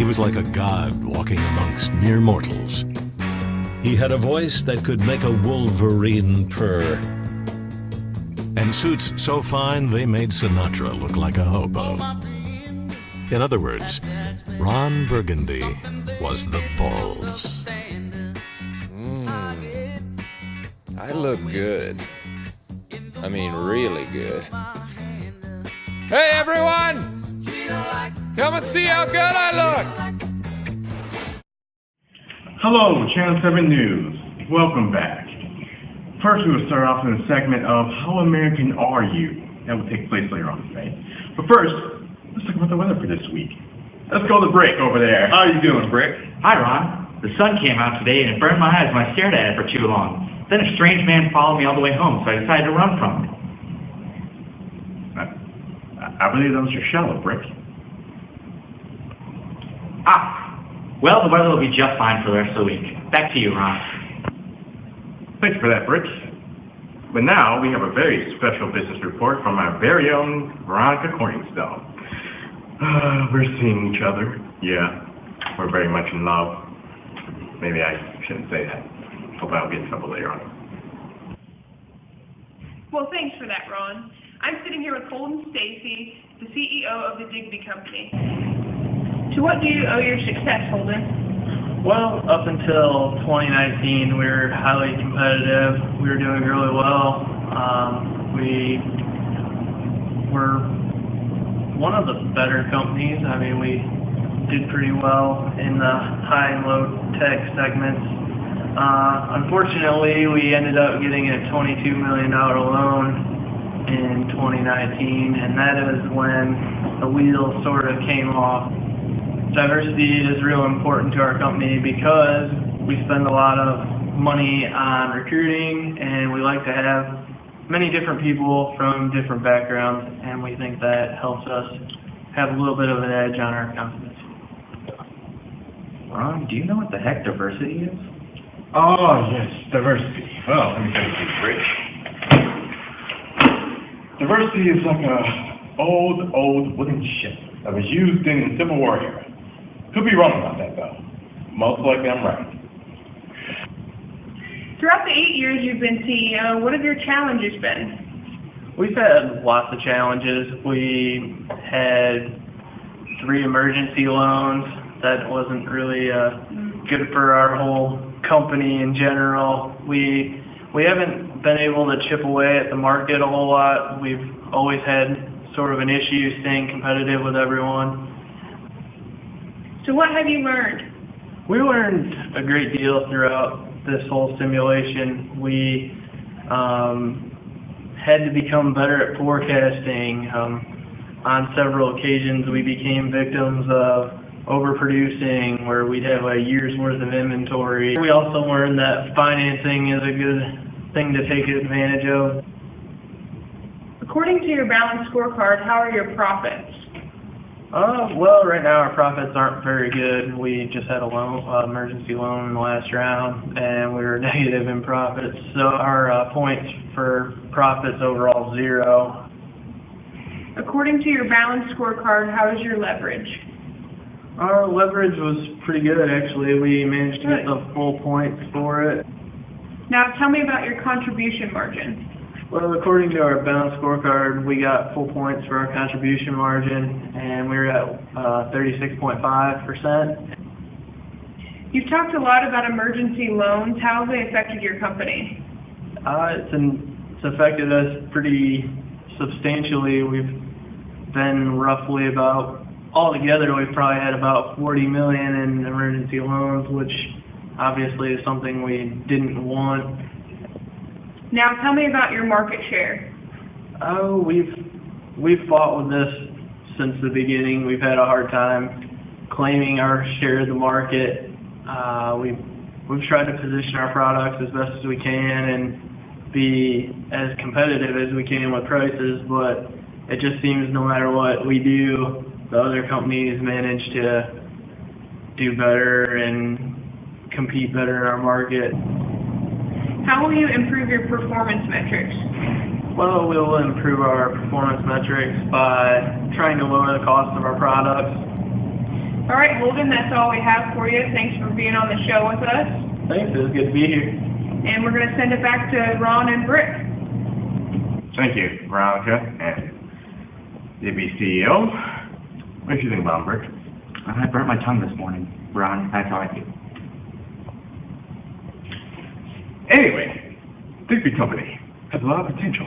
was like a god walking amongst mere mortals. He had a voice that could make a wolverine purr, and suits so fine they made Sinatra look like a hobo. In other words, Ron Burgundy was the balls. I look good. I mean, really good. Hey, everyone! Come and see how good I look! Hello, Channel 7 News. Welcome back. First, we will start off in a segment of How American Are You? That will take place later on today. But first, let's talk about the weather for this week. Let's go to Brick over there. How are you doing, Brick? Hi, Ron. The sun came out today and it burned my eyes when I stared at it for too long. Then a strange man followed me all the way home, so I decided to run from him. I believe that was your shower, Brick. Well, the weather will be just fine for the rest of the week. Back to you, Ron. Thanks for that, Brick. But now we have a very special business report from our very own Veronica Corningstone. We're seeing each other. Yeah, we're very much in love. Maybe I shouldn't say that. Hope I don't get in trouble later on. Well, thanks for that, Ron. I'm sitting here with Holden Stacy, the CEO of the Digby Company. To what do you owe your success, Holden? Well, up until 2019, we were highly competitive. We were doing really well. We were one of the better companies. I mean, we did pretty well in the high and low tech segments. Unfortunately, we ended up getting a $22 million loan in 2019, and that is when the wheels sort of came off. Diversity is real important to our company because we spend a lot of money on recruiting, and we like to have many different people from different backgrounds, and we think that helps us have a little bit of an edge on our company. Ron, do you know what the heck diversity is? Oh, yes, diversity. Well, let me tell you, Brick. Diversity is like a old wooden ship that was used in the Civil War era. Could be wrong about that, though. Most likely I'm right. Throughout the 8 years you've been CEO, what have your challenges been? We've had lots of challenges. We had 3 emergency loans. That wasn't really good for our whole company in general. We haven't been able to chip away at the market a whole lot. We've always had sort of an issue staying competitive with everyone. So what have you learned? We learned a great deal throughout this whole simulation. We had to become better at forecasting. On several occasions, we became victims of overproducing, where we'd have a year's worth of inventory. We also learned that financing is a good thing to take advantage of. According to your balanced scorecard, how are your profits? Well, right now our profits aren't very good. We just had a emergency loan in the last round, and we were negative in profits. So our points for profits overall 0. According to your balanced scorecard, how is your leverage? Our leverage was pretty good, actually. We managed to get the full points for it. Now tell me about your contribution margin. Well, according to our balanced scorecard, we got full points for our contribution margin, and we were at 36.5%. You've talked a lot about emergency loans. How have they affected your company? It's affected us pretty substantially. We've been roughly about, altogether, we've probably had about $40 million in emergency loans, which obviously is something we didn't want. Now tell me about your market share. We've fought with this since the beginning. We've had a hard time claiming our share of the market. We've tried to position our products as best as we can and be as competitive as we can with prices, but it just seems no matter what we do, the other companies manage to do better and compete better in our market. How will you improve your performance metrics? Well, we will improve our performance metrics by trying to lower the cost of our products. All right, Holden, that's all we have for you. Thanks for being on the show with us. Thanks, it was good to be here. And we're going to send it back to Ron and Brick. Thank you, Veronica and Digby CEO. What do you think about Brick? I burnt my tongue this morning, Ron. That's how I feel. Anyway, Digby Company has a lot of potential.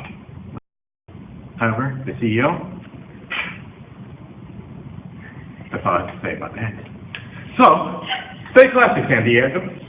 However, the CEO, that's all I have to say about that. So, stay classy, San Diego.